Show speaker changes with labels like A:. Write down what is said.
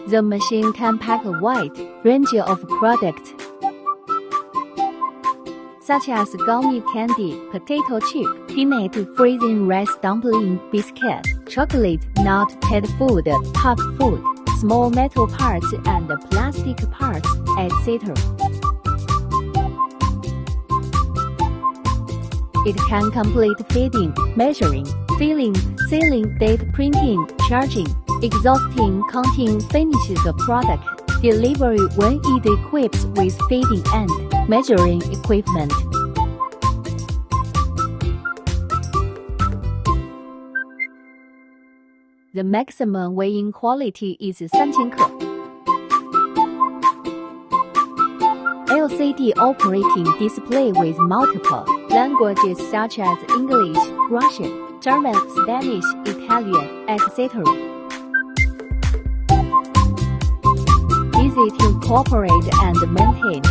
A: The machine can pack a wide range of products, such as gummy candy, potato chip, peanut, freezing rice dumpling, biscuit, chocolate, nut, pet food, pup food, small metal parts and plastic parts, etc. It can complete feeding, measuring, filling, sealing, date printing, charging, exhausting, counting, finish the product, delivery when it equips with feeding and measuring equipment. The maximum weighing quality is 3000克。LCD operating display with multiple languages such as English, Russian, German, Spanish, Italian, etc. Easy to cooperate and maintain.